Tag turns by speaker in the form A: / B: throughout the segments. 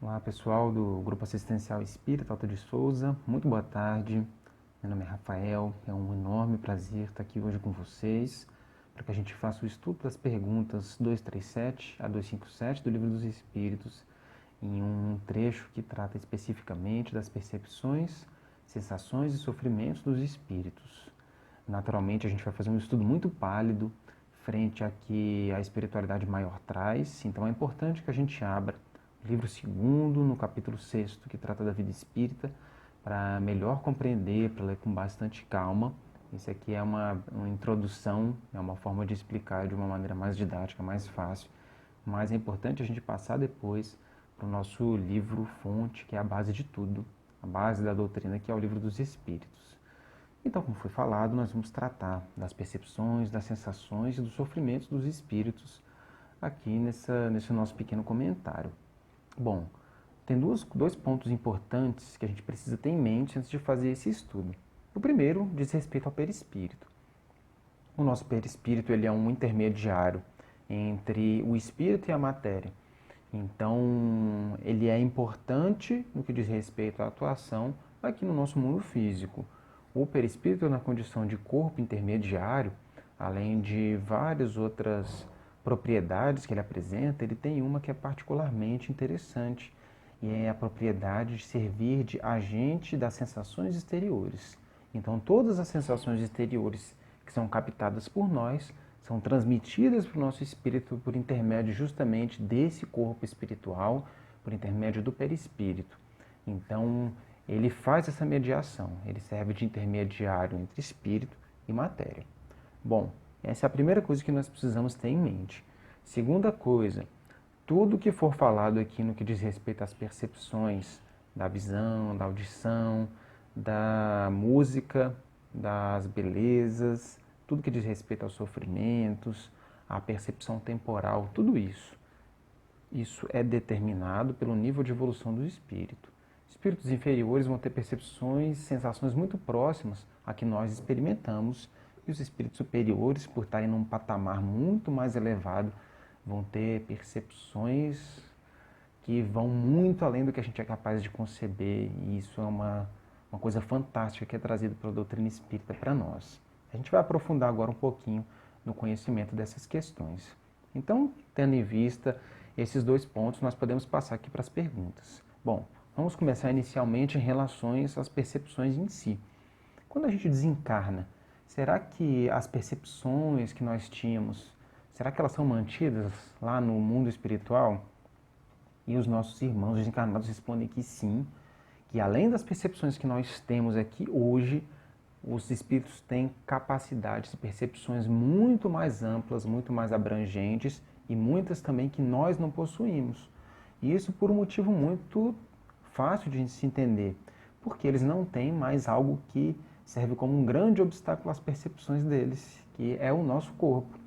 A: Olá pessoal do Grupo Assistencial Espírita Alta de Souza, muito boa tarde. Meu nome é Rafael, é um enorme prazer estar aqui hoje com vocês para que a gente faça o estudo das perguntas 237 a 257 do Livro dos Espíritos em um trecho que trata especificamente das percepções, sensações e sofrimentos dos espíritos. Naturalmente a gente vai fazer um estudo muito pálido frente a que a espiritualidade maior traz, então é importante que a gente abra livro 2º, no capítulo 6º, que trata da vida espírita, para melhor compreender, para ler com bastante calma. Isso aqui é uma introdução, é uma forma de explicar de uma maneira mais didática, mais fácil, mas é importante a gente passar depois para o nosso livro-fonte, que é a base de tudo, a base da doutrina, que é o Livro dos Espíritos. Então, como foi falado, nós vamos tratar das percepções, das sensações e dos sofrimentos dos espíritos aqui nesse nosso pequeno comentário. Bom, tem dois pontos importantes que a gente precisa ter em mente antes de fazer esse estudo. O primeiro diz respeito ao perispírito. O nosso perispírito ele é um intermediário entre o espírito e a matéria. Então, ele é importante no que diz respeito à atuação aqui no nosso mundo físico. O perispírito, na condição de corpo intermediário, além de várias outras propriedades que ele apresenta, ele tem uma que é particularmente interessante, e é a propriedade de servir de agente das sensações exteriores. Então, todas as sensações exteriores que são captadas por nós são transmitidas para o nosso espírito por intermédio justamente desse corpo espiritual, por intermédio do perispírito. Então, ele faz essa mediação, ele serve de intermediário entre espírito e matéria. Bom, essa é a primeira coisa que nós precisamos ter em mente. Segunda coisa, tudo que for falado aqui no que diz respeito às percepções da visão, da audição, da música, das belezas, tudo que diz respeito aos sofrimentos, à percepção temporal, tudo isso. Isso é determinado pelo nível de evolução do espírito. Espíritos inferiores vão ter percepções, sensações muito próximas a que nós experimentamos, e os espíritos superiores, por estarem num patamar muito mais elevado, vão ter percepções que vão muito além do que a gente é capaz de conceber, e isso é uma coisa fantástica que é trazida pela doutrina espírita para nós. A gente vai aprofundar agora um pouquinho no conhecimento dessas questões. Então, tendo em vista esses dois pontos, nós podemos passar aqui para as perguntas. Bom, vamos começar inicialmente em relações às percepções em si. Quando a gente desencarna, será que as percepções que nós tínhamos, será que elas são mantidas lá no mundo espiritual? E os nossos irmãos desencarnados respondem que sim, que além das percepções que nós temos aqui hoje, os espíritos têm capacidades e percepções muito mais amplas, muito mais abrangentes e muitas também que nós não possuímos. E isso por um motivo muito fácil de se entender, porque eles não têm mais algo que serve como um grande obstáculo às percepções deles, que é o nosso corpo.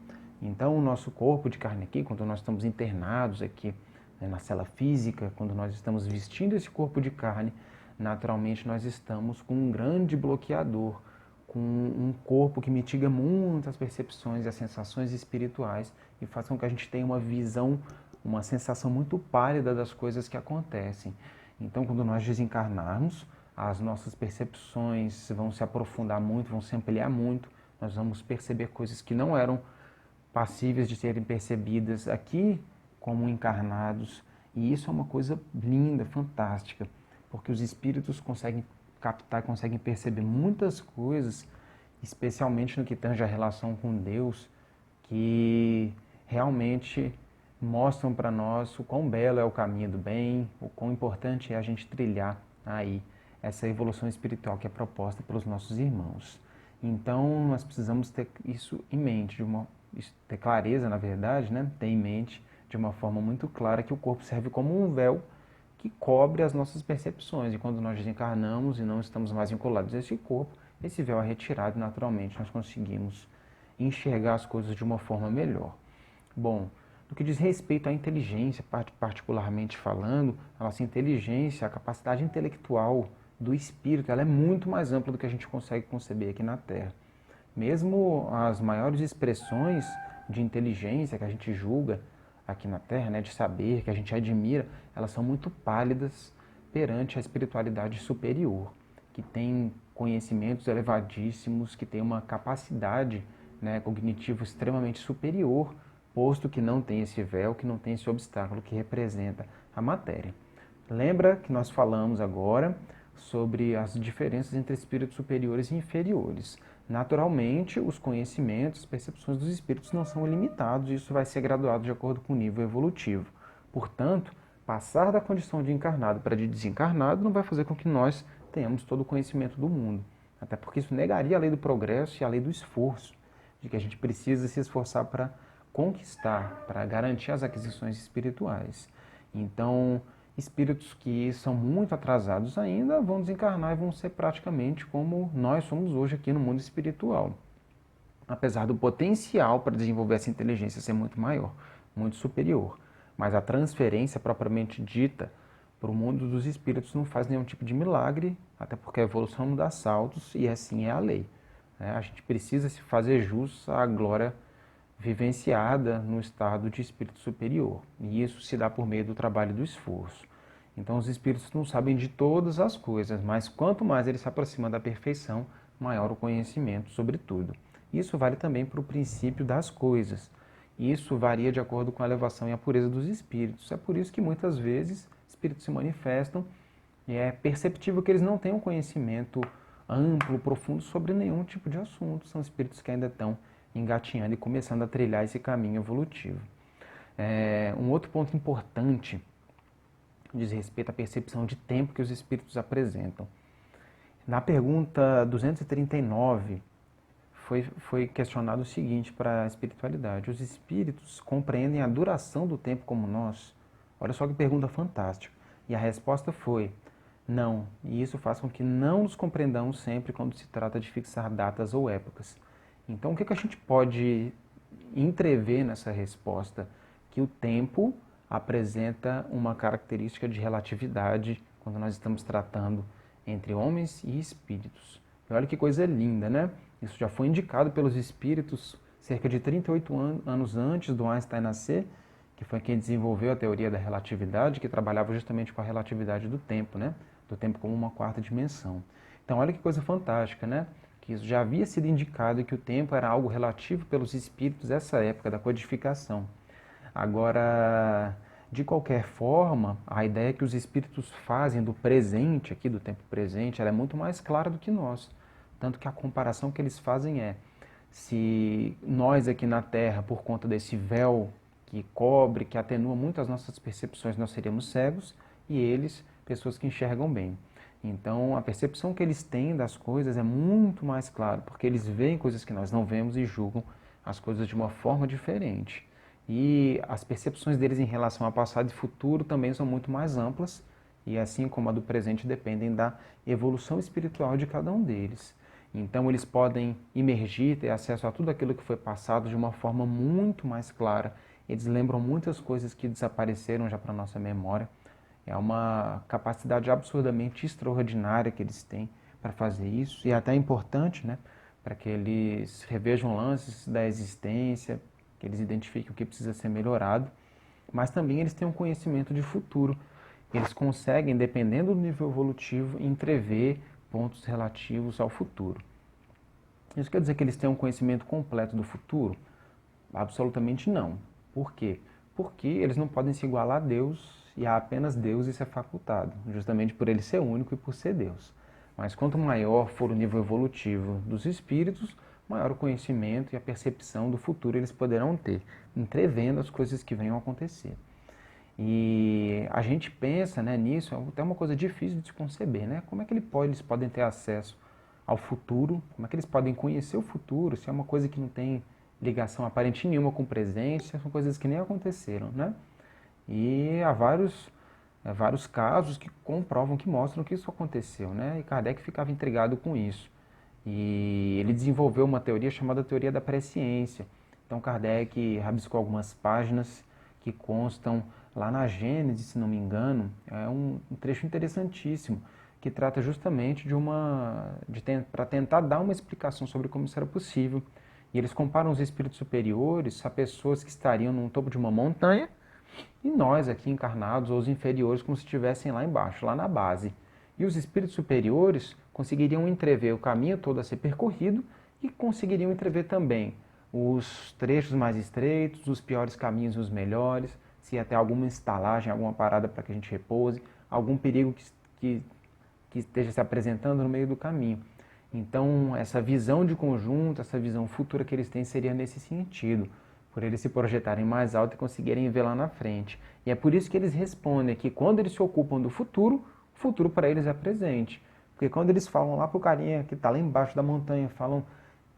A: Então, o nosso corpo de carne aqui, quando nós estamos internados aqui, na cela física, quando nós estamos vestindo esse corpo de carne, naturalmente nós estamos com um grande bloqueador, com um corpo que mitiga muitas percepções e as sensações espirituais e faz com que a gente tenha uma visão, uma sensação muito pálida das coisas que acontecem. Então, quando nós desencarnarmos, as nossas percepções vão se aprofundar muito, vão se ampliar muito, nós vamos perceber coisas que não eram passíveis de serem percebidas aqui como encarnados, e isso é uma coisa linda, fantástica, porque os espíritos conseguem captar, conseguem perceber muitas coisas, especialmente no que tange a relação com Deus, que realmente mostram para nós o quão belo é o caminho do bem, o quão importante é a gente trilhar aí essa evolução espiritual que é proposta pelos nossos irmãos. Então, nós precisamos ter isso em mente, ter clareza, na verdade, né? Ter em mente de uma forma muito clara que o corpo serve como um véu que cobre as nossas percepções. E quando nós desencarnamos e não estamos mais vinculados a esse corpo, esse véu é retirado e naturalmente nós conseguimos enxergar as coisas de uma forma melhor. Bom, no que diz respeito à inteligência, particularmente falando, a nossa inteligência, a capacidade intelectual do espírito, ela é muito mais ampla do que a gente consegue conceber aqui na Terra. Mesmo as maiores expressões de inteligência que a gente julga aqui na Terra, né, de saber, que a gente admira, elas são muito pálidas perante a espiritualidade superior, que tem conhecimentos elevadíssimos, que tem uma capacidade, né, cognitiva extremamente superior, posto que não tem esse véu, que não tem esse obstáculo que representa a matéria. Lembra que nós falamos agora sobre as diferenças entre espíritos superiores e inferiores. Naturalmente, os conhecimentos, as percepções dos espíritos não são ilimitados, e isso vai ser graduado de acordo com o nível evolutivo. Portanto, passar da condição de encarnado para de desencarnado não vai fazer com que nós tenhamos todo o conhecimento do mundo. Até porque isso negaria a lei do progresso e a lei do esforço, de que a gente precisa se esforçar para conquistar, para garantir as aquisições espirituais. Então, espíritos que são muito atrasados ainda vão desencarnar e vão ser praticamente como nós somos hoje aqui no mundo espiritual. Apesar do potencial para desenvolver essa inteligência ser muito maior, muito superior. Mas a transferência propriamente dita para o mundo dos espíritos não faz nenhum tipo de milagre, até porque a evolução não dá saltos e assim é a lei. A gente precisa se fazer jus à glória vivenciada no estado de espírito superior. E isso se dá por meio do trabalho e do esforço. Então os espíritos não sabem de todas as coisas, mas quanto mais eles se aproximam da perfeição, maior o conhecimento sobre tudo. Isso vale também para o princípio das coisas. Isso varia de acordo com a elevação e a pureza dos espíritos. É por isso que muitas vezes espíritos se manifestam e é perceptível que eles não têm um conhecimento amplo, profundo sobre nenhum tipo de assunto. São espíritos que ainda estão engatinhando e começando a trilhar esse caminho evolutivo. Um outro ponto importante diz respeito à percepção de tempo que os espíritos apresentam. Na pergunta 239, foi questionado o seguinte para a espiritualidade: os espíritos compreendem a duração do tempo como nós? Olha só que pergunta fantástica. E a resposta foi: não, e isso faz com que não nos compreendamos sempre quando se trata de fixar datas ou épocas. Então, o que a gente pode entrever nessa resposta? Que o tempo apresenta uma característica de relatividade quando nós estamos tratando entre homens e espíritos. E olha que coisa linda, né? Isso já foi indicado pelos espíritos cerca de 38 anos antes do Einstein nascer, que foi quem desenvolveu a teoria da relatividade, que trabalhava justamente com a relatividade do tempo, né? Do tempo como uma quarta dimensão. Então, olha que coisa fantástica, né? Que isso já havia sido indicado que o tempo era algo relativo pelos espíritos dessa época da codificação. Agora, de qualquer forma, a ideia que os espíritos fazem do presente, aqui do tempo presente, ela é muito mais clara do que nós. Tanto que a comparação que eles fazem é: se nós aqui na Terra, por conta desse véu que cobre, que atenua muito as nossas percepções, nós seríamos cegos, e eles, pessoas que enxergam bem. Então, a percepção que eles têm das coisas é muito mais clara, porque eles veem coisas que nós não vemos e julgam as coisas de uma forma diferente. E as percepções deles em relação ao passado e futuro também são muito mais amplas, e assim como a do presente, dependem da evolução espiritual de cada um deles. Então eles podem imergir, ter acesso a tudo aquilo que foi passado de uma forma muito mais clara. Eles lembram muitas coisas que desapareceram já para a nossa memória. É uma capacidade absurdamente extraordinária que eles têm para fazer isso, e até importante, né, para que eles revejam lances da existência, que eles identifiquem o que precisa ser melhorado, mas também eles têm um conhecimento de futuro. Eles conseguem, dependendo do nível evolutivo, entrever pontos relativos ao futuro. Isso quer dizer que eles têm um conhecimento completo do futuro? Absolutamente não. Por quê? Porque eles não podem se igualar a Deus, e a apenas Deus isso é facultado, justamente por ele ser único e por ser Deus. Mas quanto maior for o nível evolutivo dos espíritos, maior o conhecimento e a percepção do futuro eles poderão ter, entrevendo as coisas que venham a acontecer. E a gente pensa, né, nisso, é até uma coisa difícil de se conceber, né? Como é que eles podem ter acesso ao futuro? Como é que eles podem conhecer o futuro se é uma coisa que não tem ligação aparente nenhuma com o presente, são coisas que nem aconteceram, né? E há vários casos que comprovam, que mostram que isso aconteceu, né? E Kardec ficava intrigado com isso. E ele desenvolveu uma teoria chamada teoria da presciência. Então Kardec rabiscou algumas páginas que constam lá na Gênesis, se não me engano. É um trecho interessantíssimo que trata justamente para tentar dar uma explicação sobre como isso era possível. E eles comparam os espíritos superiores a pessoas que estariam no topo de uma montanha e nós aqui encarnados, ou os inferiores, como se estivessem lá embaixo, lá na base. E os espíritos superiores conseguiriam entrever o caminho todo a ser percorrido e conseguiriam entrever também os trechos mais estreitos, os piores caminhos e os melhores, se até alguma estalagem, alguma parada para que a gente repouse, algum perigo que esteja se apresentando no meio do caminho. Então, essa visão de conjunto, essa visão futura que eles têm seria nesse sentido, por eles se projetarem mais alto e conseguirem ver lá na frente. E é por isso que eles respondem que quando eles se ocupam do futuro, o futuro para eles é presente. Porque quando eles falam lá para o carinha que está lá embaixo da montanha, falam,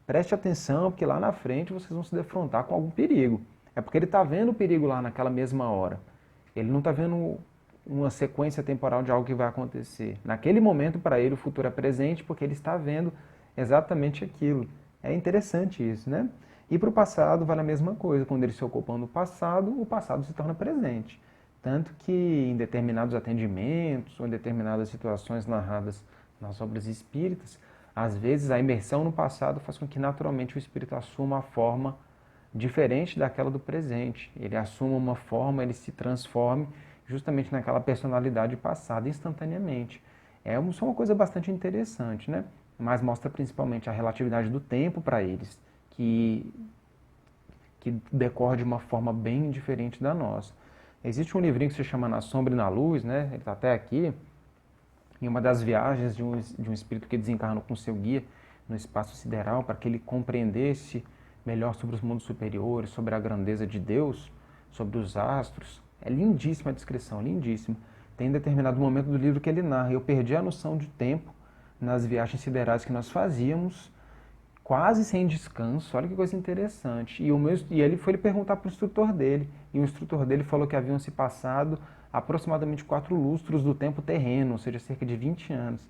A: preste atenção, porque lá na frente vocês vão se defrontar com algum perigo. É porque ele está vendo o perigo lá naquela mesma hora. Ele não está vendo uma sequência temporal de algo que vai acontecer. Naquele momento, para ele, o futuro é presente, porque ele está vendo exatamente aquilo. É interessante isso, né? E para o passado vale a mesma coisa. Quando eles se ocupam do passado, o passado se torna presente. Tanto que em determinados atendimentos ou em determinadas situações narradas nas obras espíritas, às vezes a imersão no passado faz com que naturalmente o espírito assuma a forma diferente daquela do presente. Ele assuma uma forma, ele se transforme justamente naquela personalidade passada instantaneamente. Só uma coisa bastante interessante, né? Mas mostra principalmente a relatividade do tempo para eles, que decorre de uma forma bem diferente da nossa. Existe um livrinho que se chama Na Sombra e na Luz, né? Ele está até aqui, em uma das viagens de um espírito que desencarnou com seu guia no espaço sideral, para que ele compreendesse melhor sobre os mundos superiores, sobre a grandeza de Deus, sobre os astros. É lindíssima a descrição, lindíssima. Tem determinado momento do livro que ele narra, eu perdi a noção de tempo nas viagens siderais que nós fazíamos, quase sem descanso. Olha que coisa interessante. E ele foi perguntar para o instrutor dele, e o instrutor dele falou que haviam se passado aproximadamente 4 lustros do tempo terreno, ou seja, cerca de 20 anos.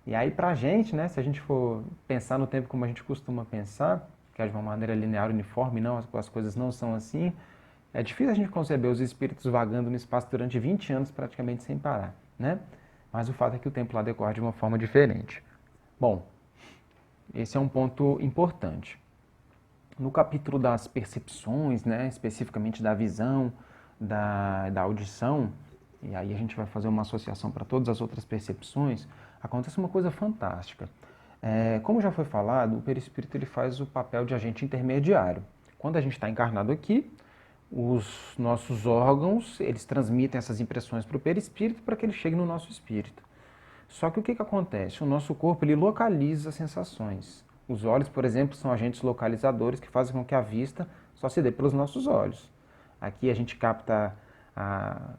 A: E aí pra gente, né, se a gente for pensar no tempo como a gente costuma pensar, que é de uma maneira linear, uniforme, não, as coisas não são assim, é difícil a gente conceber os espíritos vagando no espaço durante 20 anos praticamente sem parar, né? Mas o fato é que o tempo lá decorre de uma forma diferente. Bom, esse é um ponto importante. No capítulo das percepções, né, especificamente da visão, da audição, e aí a gente vai fazer uma associação para todas as outras percepções, acontece uma coisa fantástica. Como já foi falado, o perispírito ele faz o papel de agente intermediário. Quando a gente está encarnado aqui, os nossos órgãos eles transmitem essas impressões para o perispírito para que ele chegue no nosso espírito. Só que o que acontece? O nosso corpo ele localiza as sensações. Os olhos, por exemplo, são agentes localizadores que fazem com que a vista só se dê pelos nossos olhos. Aqui a gente capta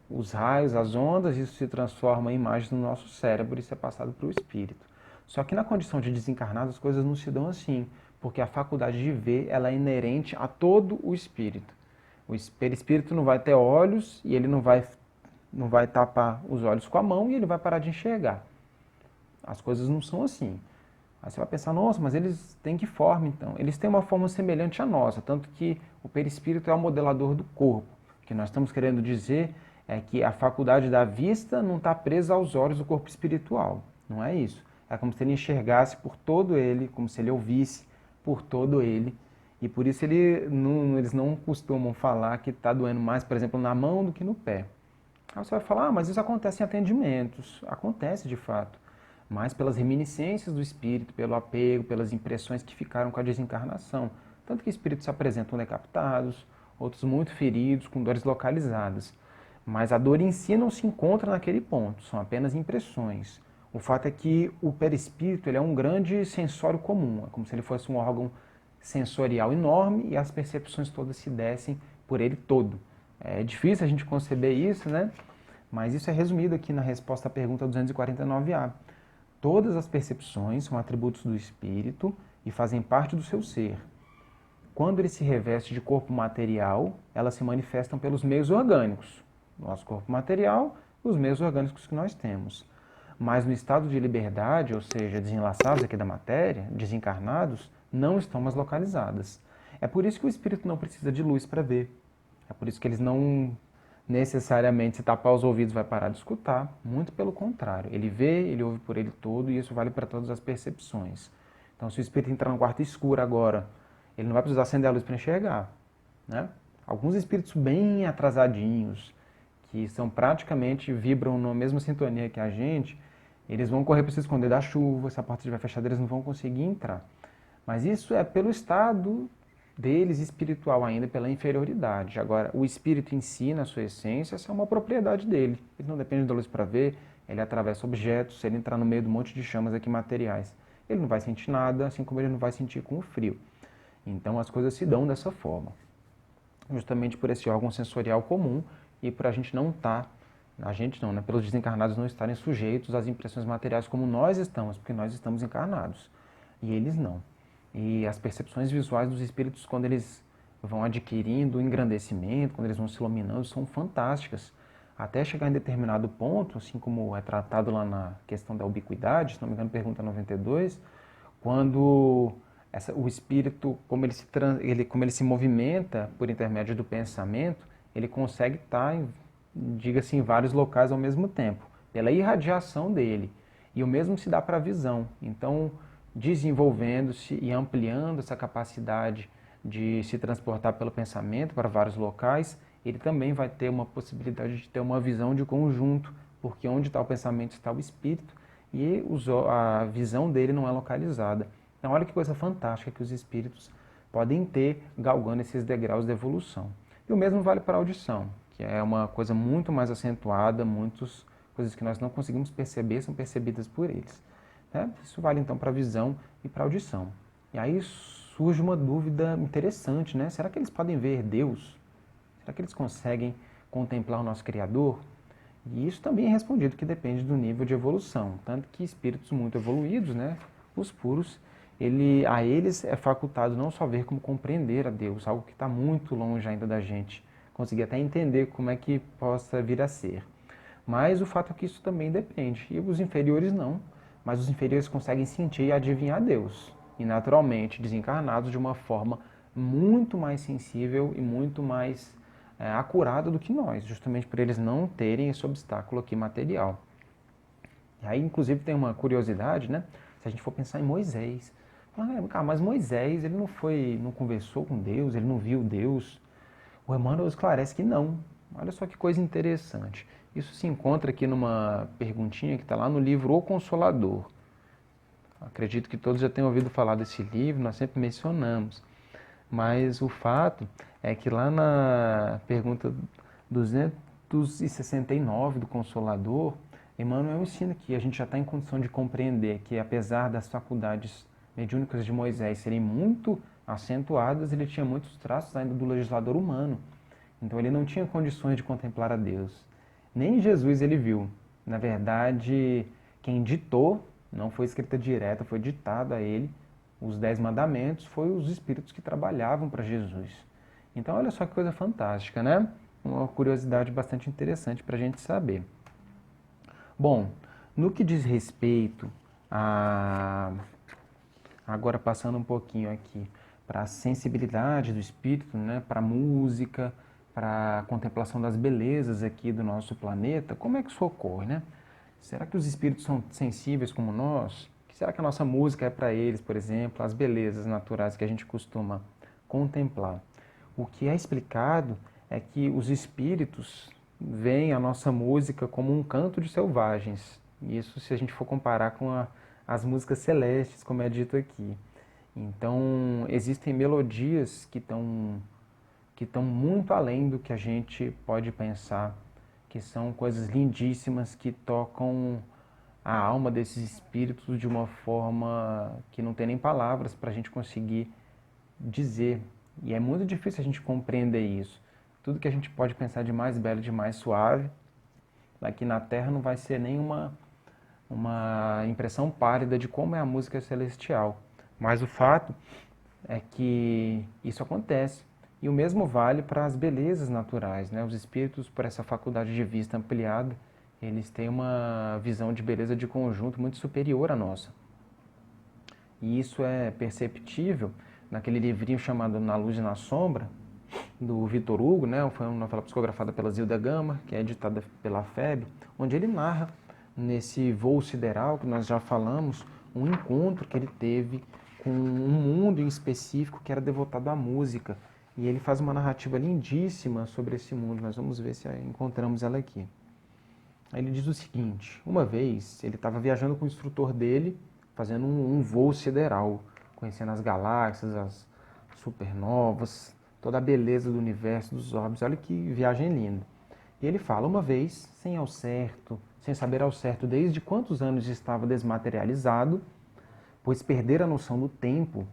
A: os raios, as ondas, e isso se transforma em imagens no nosso cérebro e isso é passado para o espírito. Só que na condição de desencarnado as coisas não se dão assim, porque a faculdade de ver ela é inerente a todo o espírito. O perispírito não vai ter olhos e ele não vai tapar os olhos com a mão e ele vai parar de enxergar. As coisas não são assim. Aí você vai pensar, nossa, mas eles têm que forma então? Eles têm uma forma semelhante à nossa, tanto que o perispírito é o modelador do corpo. O que nós estamos querendo dizer é que a faculdade da vista não está presa aos olhos do corpo espiritual. Não é isso. É como se ele enxergasse por todo ele, como se ele ouvisse por todo ele. E por isso eles não costumam falar que está doendo mais, por exemplo, na mão do que no pé. Aí você vai falar, mas isso acontece em atendimentos. Acontece de fato. Mas pelas reminiscências do espírito, pelo apego, pelas impressões que ficaram com a desencarnação. Tanto que espíritos se apresentam decapitados, outros muito feridos, com dores localizadas. Mas a dor em si não se encontra naquele ponto, são apenas impressões. O fato é que o perispírito ele é um grande sensório comum, é como se ele fosse um órgão sensorial enorme e as percepções todas se dessem por ele todo. É difícil a gente conceber isso, né? Mas isso é resumido aqui na resposta à pergunta 249A. Todas as percepções são atributos do espírito e fazem parte do seu ser. Quando ele se reveste de corpo material, elas se manifestam pelos meios orgânicos. Nosso corpo material, os meios orgânicos que nós temos. Mas no estado de liberdade, ou seja, desenlaçados aqui da matéria, desencarnados, não estão mais localizadas. É por isso que o espírito não precisa de luz para ver. É por isso que eles não necessariamente, se tapar os ouvidos, vai parar de escutar. Muito pelo contrário. Ele vê, ele ouve por ele todo e isso vale para todas as percepções. Então, se o espírito entrar no quarto escuro agora ele não vai precisar acender a luz para enxergar, né? Alguns espíritos bem atrasadinhos, que são praticamente, vibram na mesma sintonia que a gente, eles vão correr para se esconder da chuva, se a porta estiver fechada eles não vão conseguir entrar. Mas isso é pelo estado deles espiritual ainda, pela inferioridade. Agora, o espírito em si, na sua essência, essa é uma propriedade dele. Ele não depende da luz para ver, ele atravessa objetos, se ele entrar no meio de um monte de chamas aqui materiais, ele não vai sentir nada, assim como ele não vai sentir com o frio. Então as coisas se dão dessa forma. Justamente por esse órgão sensorial comum e por a gente não estar, a gente não, né? Pelos desencarnados não estarem sujeitos às impressões materiais como nós estamos, porque nós estamos encarnados e eles não. E as percepções visuais dos espíritos, quando eles vão adquirindo engrandecimento, quando eles vão se iluminando, são fantásticas. Até chegar em determinado ponto, assim como é tratado lá na questão da ubiquidade, se não me engano, pergunta 92, quando o espírito, como ele se movimenta por intermédio do pensamento, ele consegue estar, diga-se, em vários locais ao mesmo tempo, pela irradiação dele. E o mesmo se dá para a visão. Então, desenvolvendo-se e ampliando essa capacidade de se transportar pelo pensamento para vários locais, ele também vai ter uma possibilidade de ter uma visão de conjunto, porque onde está o pensamento está o espírito e a visão dele não é localizada. Então, olha que coisa fantástica que os espíritos podem ter galgando esses degraus de evolução. E o mesmo vale para a audição, que é uma coisa muito mais acentuada, muitas coisas que nós não conseguimos perceber são percebidas por eles. Isso vale então para a visão e para a audição. E aí surge uma dúvida interessante, né? Será que eles podem ver Deus? Será que eles conseguem contemplar o nosso Criador? E isso também é respondido que depende do nível de evolução. Tanto que espíritos muito evoluídos, né? Os puros, a eles é facultado não só ver como compreender a Deus, algo que está muito longe ainda da gente conseguir até entender como é que possa vir a ser. Mas o fato é que isso também depende. E os inferiores não. Mas os inferiores conseguem sentir e adivinhar Deus. E naturalmente, desencarnados de uma forma muito mais sensível e muito mais acurada do que nós, justamente por eles não terem esse obstáculo aqui material. E aí, inclusive, tem uma curiosidade, né? Se a gente for pensar em Moisés. Mas Moisés, ele não conversou com Deus, ele não viu Deus. O Emmanuel esclarece que não. Olha só que coisa interessante. Isso se encontra aqui numa perguntinha que está lá no livro O Consolador. Acredito que todos já tenham ouvido falar desse livro, nós sempre mencionamos. Mas o fato é que lá na pergunta 269 do Consolador, Emmanuel ensina que a gente já está em condição de compreender que, apesar das faculdades mediúnicas de Moisés serem muito acentuadas, ele tinha muitos traços ainda do legislador humano. Então ele não tinha condições de contemplar a Deus. Nem Jesus ele viu. Na verdade, quem ditou, não foi escrita direta, foi ditado a ele, os 10 mandamentos, foi os espíritos que trabalhavam para Jesus. Então olha só que coisa fantástica, né? Uma curiosidade bastante interessante para a gente saber. Bom, no que diz respeito a... Agora passando um pouquinho aqui para a sensibilidade do espírito, né? Para a música, para a contemplação das belezas aqui do nosso planeta, como é que isso ocorre, né? Será que os espíritos são sensíveis como nós? Será que a nossa música é para eles, por exemplo, as belezas naturais que a gente costuma contemplar? O que é explicado é que os espíritos veem a nossa música como um canto de selvagens. Isso se a gente for comparar com as músicas celestes, como é dito aqui. Então, existem melodias que estão muito além do que a gente pode pensar, que são coisas lindíssimas que tocam a alma desses espíritos de uma forma que não tem nem palavras para a gente conseguir dizer. E é muito difícil a gente compreender isso. Tudo que a gente pode pensar de mais belo, de mais suave, aqui na Terra não vai ser nenhuma uma impressão pálida de como é a música celestial. Mas o fato é que isso acontece. E o mesmo vale para as belezas naturais, né? Os espíritos, por essa faculdade de vista ampliada, eles têm uma visão de beleza de conjunto muito superior à nossa. E isso é perceptível naquele livrinho chamado Na Luz e na Sombra, do Victor Hugo, né? Foi uma novela psicografada pela Zilda Gama, que é editada pela FEB, onde ele narra, nesse voo sideral que nós já falamos, um encontro que ele teve com um mundo em específico que era devotado à música. E ele faz uma narrativa lindíssima sobre esse mundo. Nós vamos ver se encontramos ela aqui. Aí ele diz o seguinte: uma vez ele estava viajando com o instrutor dele, fazendo um voo sideral, conhecendo as galáxias, as supernovas, toda a beleza do universo, dos orbes. Olha que viagem linda. E ele fala: uma vez, sem saber ao certo desde quantos anos estava desmaterializado, pois perdera a noção do tempo,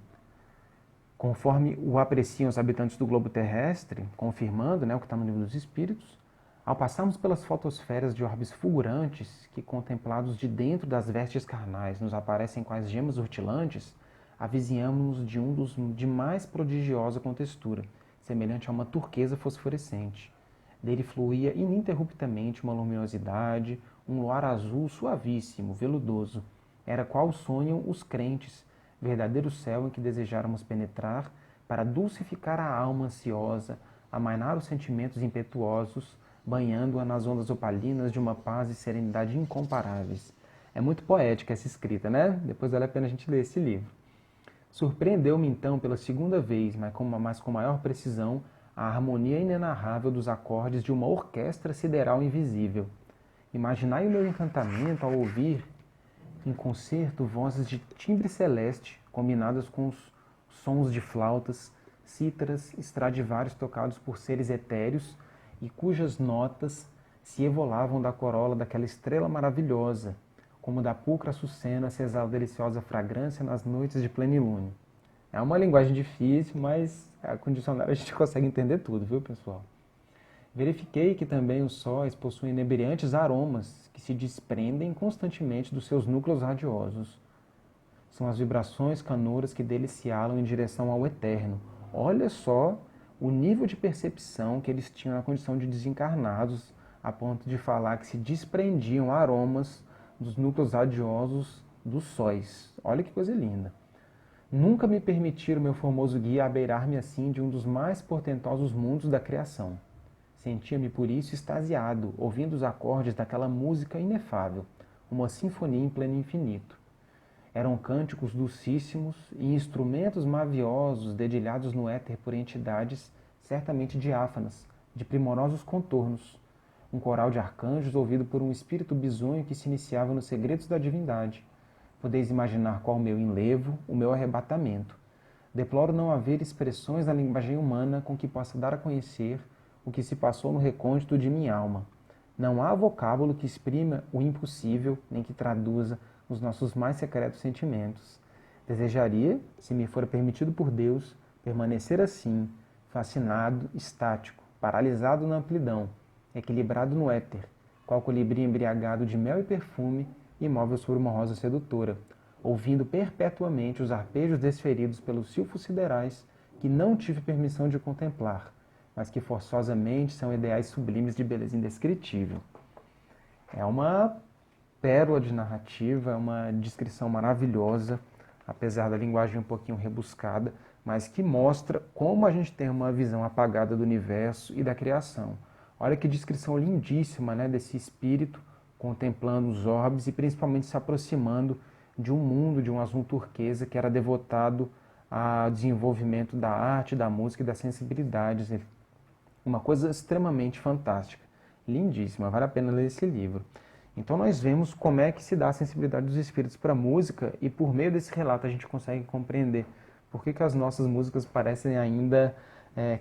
A: conforme o apreciam os habitantes do globo terrestre, confirmando, né, o que está no livro dos Espíritos, ao passarmos pelas fotosferas de orbes fulgurantes, que contemplados de dentro das vestes carnais nos aparecem quais gemas rutilantes, avizinhamos-nos de um dos de mais prodigiosa contextura, semelhante a uma turquesa fosforescente. Dele fluía ininterruptamente uma luminosidade, um luar azul suavíssimo, veludoso. Era qual sonham os crentes, verdadeiro céu em que desejáramos penetrar para dulcificar a alma ansiosa, amainar os sentimentos impetuosos, banhando-a nas ondas opalinas de uma paz e serenidade incomparáveis. É muito poética essa escrita, né? Depois vale a pena a gente ler esse livro. Surpreendeu-me então pela segunda vez, mas com maior precisão, a harmonia inenarrável dos acordes de uma orquestra sideral invisível. Imaginai o meu encantamento ao ouvir em concerto vozes de timbre celeste combinadas com os sons de flautas, cítaras, Stradivarius tocados por seres etéreos e cujas notas se evolavam da corola daquela estrela maravilhosa, como da pulcra açucena se exala deliciosa fragrância nas noites de plenilúnio. É uma linguagem difícil, mas com o dicionário a gente consegue entender tudo, viu, pessoal? Verifiquei que também os sóis possuem inebriantes aromas que se desprendem constantemente dos seus núcleos radiosos. São as vibrações canoras que delicialam em direção ao eterno. Olha só o nível de percepção que eles tinham na condição de desencarnados, a ponto de falar que se desprendiam aromas dos núcleos radiosos dos sóis. Olha que coisa linda. Nunca me permitiram meu formoso guia abeirar-me assim de um dos mais portentosos mundos da criação. Sentia-me por isso extasiado, ouvindo os acordes daquela música inefável, uma sinfonia em pleno infinito. Eram cânticos dulcíssimos e instrumentos maviosos dedilhados no éter por entidades certamente diáfanas, de primorosos contornos. Um coral de arcanjos ouvido por um espírito bisonho que se iniciava nos segredos da divindade. Podeis imaginar qual o meu enlevo, o meu arrebatamento. Deploro não haver expressões na linguagem humana com que possa dar a conhecer o que se passou no recôndito de minha alma. Não há vocábulo que exprima o impossível, nem que traduza os nossos mais secretos sentimentos. Desejaria, se me for permitido por Deus, permanecer assim, fascinado, estático, paralisado na amplidão, equilibrado no éter, qual colibri embriagado de mel e perfume, imóvel sobre uma rosa sedutora, ouvindo perpetuamente os arpejos desferidos pelos silfos siderais que não tive permissão de contemplar, mas que forçosamente são ideais sublimes de beleza indescritível. É uma pérola de narrativa, é uma descrição maravilhosa, apesar da linguagem um pouquinho rebuscada, mas que mostra como a gente tem uma visão apagada do universo e da criação. Olha que descrição lindíssima, né, desse espírito contemplando os orbes e principalmente se aproximando de um mundo, de um azul turquesa que era devotado ao desenvolvimento da arte, da música e das sensibilidades. Uma coisa extremamente fantástica, lindíssima, vale a pena ler esse livro. Então nós vemos como é que se dá a sensibilidade dos espíritos para a música e por meio desse relato a gente consegue compreender por que as nossas músicas parecem ainda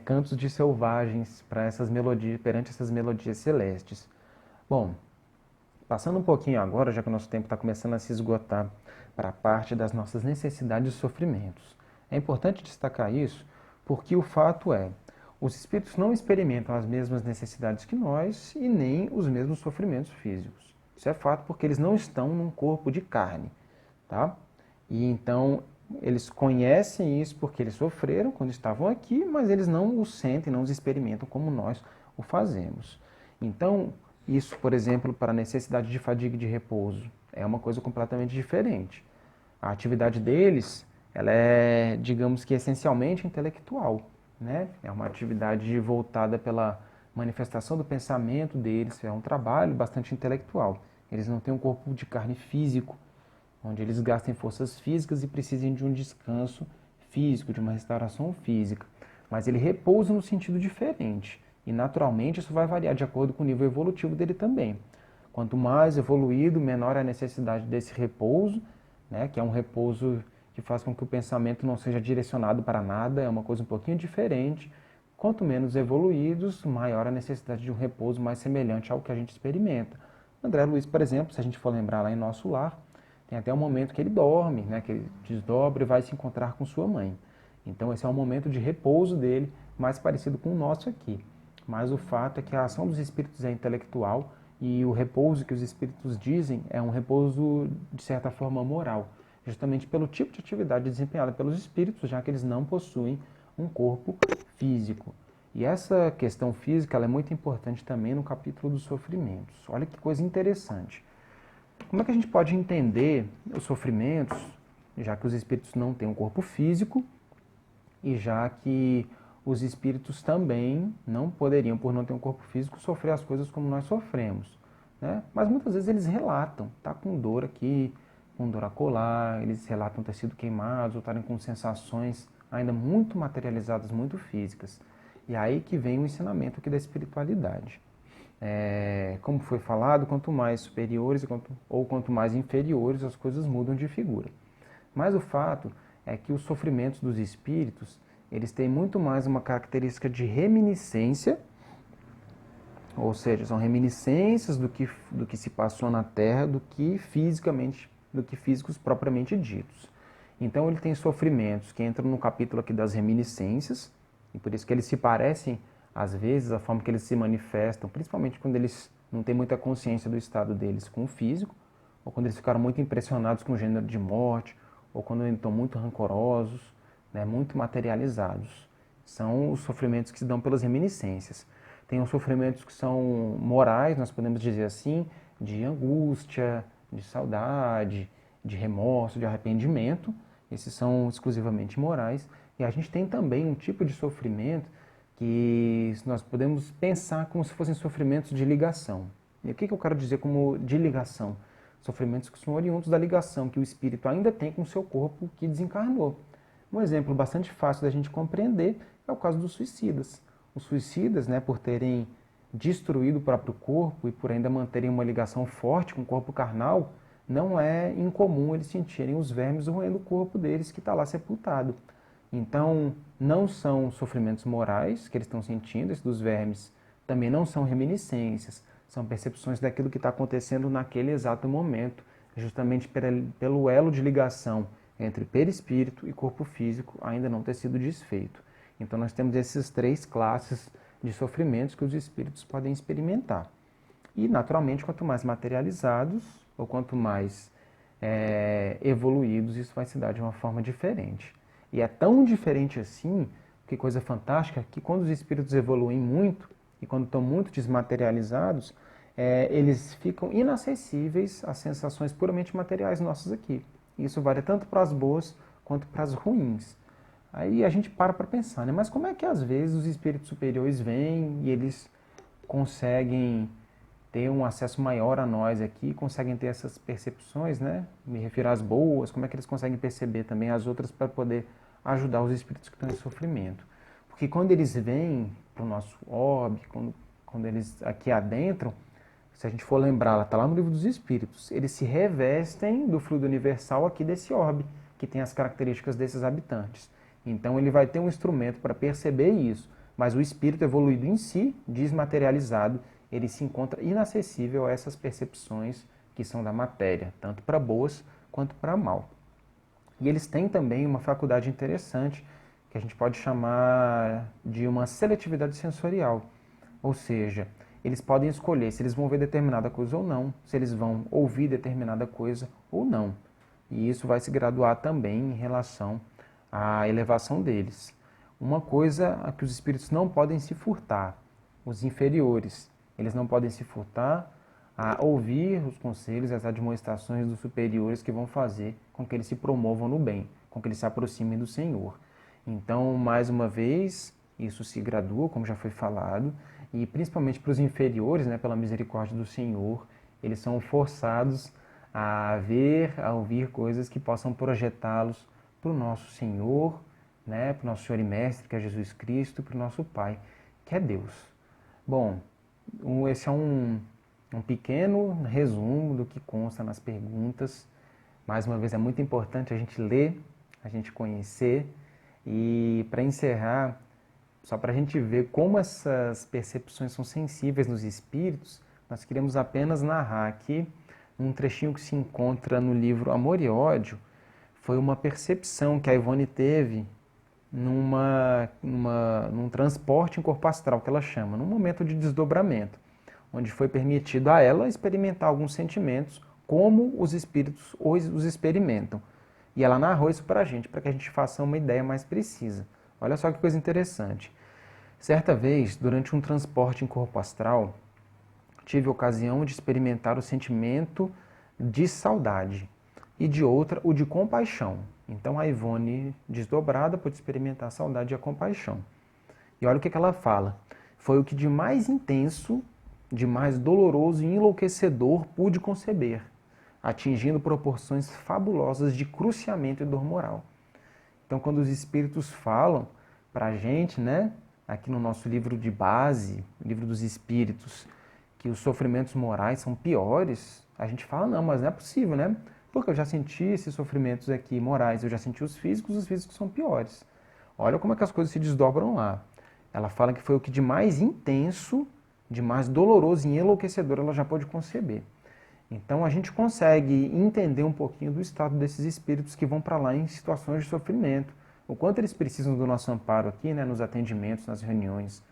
A: cantos de selvagens para essas melodias, perante essas melodias celestes. Bom, passando um pouquinho agora, já que o nosso tempo está começando a se esgotar, para a parte das nossas necessidades e sofrimentos. É importante destacar isso porque o fato é, os espíritos não experimentam as mesmas necessidades que nós e nem os mesmos sofrimentos físicos. Isso é fato porque eles não estão num corpo de carne, tá? E então eles conhecem isso porque eles sofreram quando estavam aqui, mas eles não o sentem, não os experimentam como nós o fazemos. Então, isso, por exemplo, para a necessidade de fadiga e de repouso, é uma coisa completamente diferente. A atividade deles, ela é, digamos que, essencialmente intelectual, né? É uma atividade voltada pela manifestação do pensamento deles, é um trabalho bastante intelectual. Eles não têm um corpo de carne físico, onde eles gastem forças físicas e precisem de um descanso físico, de uma restauração física. Mas ele repousa no sentido diferente. E naturalmente isso vai variar de acordo com o nível evolutivo dele também. Quanto mais evoluído, menor a necessidade desse repouso, né, que é um repouso que faz com que o pensamento não seja direcionado para nada, é uma coisa um pouquinho diferente. Quanto menos evoluídos, maior a necessidade de um repouso mais semelhante ao que a gente experimenta. André Luiz, por exemplo, se a gente for lembrar lá em Nosso Lar, tem até um momento que ele dorme, né, que ele desdobra e vai se encontrar com sua mãe. Então esse é um momento de repouso dele, mais parecido com o nosso aqui. Mas o fato é que a ação dos espíritos é intelectual e o repouso que os espíritos dizem é um repouso, de certa forma, moral, justamente pelo tipo de atividade desempenhada pelos espíritos, já que eles não possuem um corpo físico. E essa questão física ela é muito importante também no capítulo dos sofrimentos. Olha que coisa interessante. Como é que a gente pode entender os sofrimentos, já que os espíritos não têm um corpo físico e já que os espíritos também não poderiam, por não ter um corpo físico, sofrer as coisas como nós sofremos, né? Mas muitas vezes eles relatam, tá com dor aqui, com dor acolá, eles relatam ter sido queimados ou estarem com sensações ainda muito materializadas, muito físicas. E aí que vem o ensinamento aqui da espiritualidade. Como foi falado, quanto mais superiores ou quanto mais inferiores, as coisas mudam de figura. Mas o fato é que os sofrimentos dos espíritos, eles têm muito mais uma característica de reminiscência, ou seja, são reminiscências do que se passou na Terra, do que físicos propriamente ditos. Então ele tem sofrimentos que entram no capítulo aqui das reminiscências, e por isso que eles se parecem, às vezes, a forma que eles se manifestam, principalmente quando eles não têm muita consciência do estado deles com o físico, ou quando eles ficaram muito impressionados com o gênero de morte, ou quando eles estão muito rancorosos, né, muito materializados. São os sofrimentos que se dão pelas reminiscências. Tem os sofrimentos que são morais, nós podemos dizer assim, de angústia, de saudade, de remorso, de arrependimento. Esses são exclusivamente morais. E a gente tem também um tipo de sofrimento que nós podemos pensar como se fossem sofrimentos de ligação. E o que eu quero dizer como de ligação? Sofrimentos que são oriundos da ligação que o espírito ainda tem com o seu corpo que desencarnou. Um exemplo bastante fácil da gente compreender é o caso dos suicidas. Os suicidas, né, por terem destruído o próprio corpo e por ainda manterem uma ligação forte com o corpo carnal, não é incomum eles sentirem os vermes roendo o corpo deles que está lá sepultado. Então, não são sofrimentos morais que eles estão sentindo, esses dos vermes, também não são reminiscências, são percepções daquilo que está acontecendo naquele exato momento, justamente pelo elo de ligação entre perispírito e corpo físico ainda não ter sido desfeito. Então nós temos essas três classes de sofrimentos que os espíritos podem experimentar. E naturalmente, quanto mais materializados ou quanto mais evoluídos, isso vai se dar de uma forma diferente. E é tão diferente assim, que coisa fantástica, que quando os espíritos evoluem muito e quando estão muito desmaterializados, eles ficam inacessíveis às sensações puramente materiais nossas aqui. Isso vale tanto para as boas quanto para as ruins. Aí a gente para pensar, né? Mas como é que às vezes os espíritos superiores vêm e eles conseguem ter um acesso maior a nós aqui, conseguem ter essas percepções, né? Me refiro às boas, como é que eles conseguem perceber também as outras para poder ajudar os espíritos que estão em sofrimento. Porque quando eles vêm para o nosso orbe, quando eles aqui adentram, se a gente for lembrar, está lá no livro dos Espíritos, eles se revestem do fluido universal aqui desse orbe, que tem as características desses habitantes. Então ele vai ter um instrumento para perceber isso, mas o espírito evoluído em si, desmaterializado, ele se encontra inacessível a essas percepções que são da matéria, tanto para boas quanto para mal. E eles têm também uma faculdade interessante, que a gente pode chamar de uma seletividade sensorial, ou seja, eles podem escolher se eles vão ver determinada coisa ou não, se eles vão ouvir determinada coisa ou não. E isso vai se graduar também em relação à elevação deles. Uma coisa a que os espíritos não podem se furtar, os inferiores, eles não podem se furtar a ouvir os conselhos e as admoestações dos superiores que vão fazer com que eles se promovam no bem, com que eles se aproximem do Senhor. Então, mais uma vez, isso se gradua, como já foi falado, e principalmente para os inferiores, né, pela misericórdia do Senhor, eles são forçados a ver, a ouvir coisas que possam projetá-los para o nosso Senhor, né, para o nosso Senhor e Mestre, que é Jesus Cristo, para o nosso Pai, que é Deus. Bom, esse é um pequeno resumo do que consta nas perguntas. Mais uma vez, é muito importante a gente ler, a gente conhecer. E para encerrar, só para a gente ver como essas percepções são sensíveis nos espíritos, nós queremos apenas narrar aqui um trechinho que se encontra no livro Amor e Ódio. Foi uma percepção que a Ivone teve num transporte em corpo astral, que ela chama, num momento de desdobramento, onde foi permitido a ela experimentar alguns sentimentos, como os espíritos os experimentam. E ela narrou isso para que a gente faça uma ideia mais precisa. Olha só que coisa interessante. Certa vez, durante um transporte em corpo astral, tive a ocasião de experimentar o sentimento de saudade e de outra, o de compaixão. Então a Ivone, desdobrada, pôde experimentar a saudade e a compaixão. E olha o que ela fala. Foi o que de mais intenso, de mais doloroso e enlouquecedor pude conceber, atingindo proporções fabulosas de cruciamento e dor moral. Então, quando os espíritos falam para a gente, né, aqui no nosso livro de base, o livro dos espíritos, que os sofrimentos morais são piores, a gente fala, não, mas não é possível, né? Porque eu já senti esses sofrimentos aqui morais, eu já senti os físicos são piores. Olha como é que as coisas se desdobram lá. Ela fala que foi o que de mais intenso, de mais doloroso e enlouquecedor ela já pôde conceber. Então a gente consegue entender um pouquinho do estado desses espíritos que vão para lá em situações de sofrimento. O quanto eles precisam do nosso amparo aqui, né, nos atendimentos, nas reuniões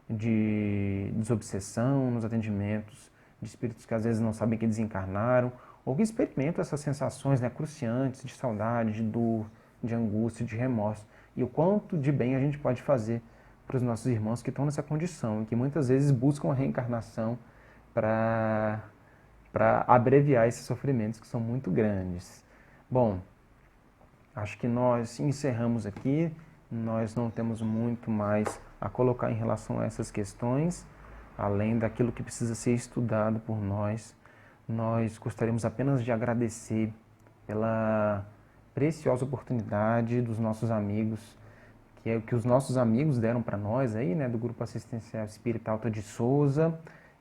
A: de desobsessão, nos atendimentos de espíritos que às vezes não sabem que desencarnaram, ou que experimentam essas sensações, né, cruciantes de saudade, de dor, de angústia, de remorso. E o quanto de bem a gente pode fazer para os nossos irmãos que estão nessa condição, e que muitas vezes buscam a reencarnação para abreviar esses sofrimentos que são muito grandes. Bom, acho que nós encerramos aqui, nós não temos muito mais a colocar em relação a essas questões, além daquilo que precisa ser estudado por nós. Nós gostaríamos apenas de agradecer pela preciosa oportunidade dos nossos amigos, que é o que os nossos amigos deram para nós aí, né, do Grupo Assistencial Espírita Alta de Souza,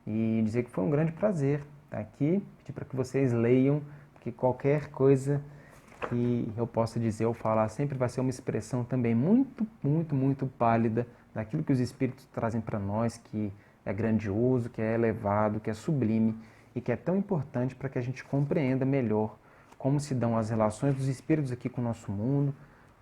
A: e dizer que foi um grande prazer estar aqui, pedir para que vocês leiam, porque qualquer coisa que eu possa dizer ou falar sempre vai ser uma expressão também muito, muito, muito pálida daquilo que os Espíritos trazem para nós, que é grandioso, que é elevado, que é sublime e que é tão importante para que a gente compreenda melhor como se dão as relações dos Espíritos aqui com o nosso mundo,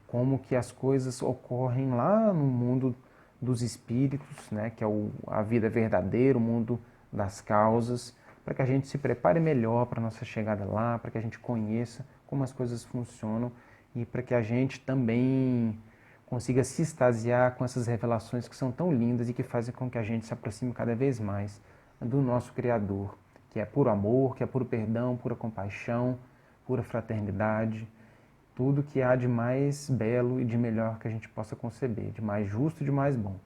A: como que as coisas ocorrem lá no mundo dos Espíritos, né, que é a vida verdadeira, o mundo das causas, para que a gente se prepare melhor para a nossa chegada lá, para que a gente conheça como as coisas funcionam e para que a gente também consiga se extasiar com essas revelações que são tão lindas e que fazem com que a gente se aproxime cada vez mais do nosso Criador, que é puro amor, que é puro perdão, pura compaixão, pura fraternidade, tudo que há de mais belo e de melhor que a gente possa conceber, de mais justo e de mais bom.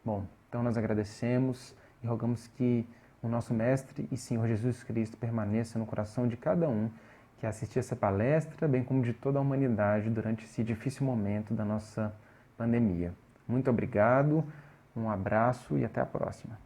A: Bom, então nós agradecemos e rogamos que o nosso Mestre e Senhor Jesus Cristo permaneça no coração de cada um que assistiu essa palestra, bem como de toda a humanidade durante esse difícil momento da nossa pandemia. Muito obrigado, um abraço e até a próxima.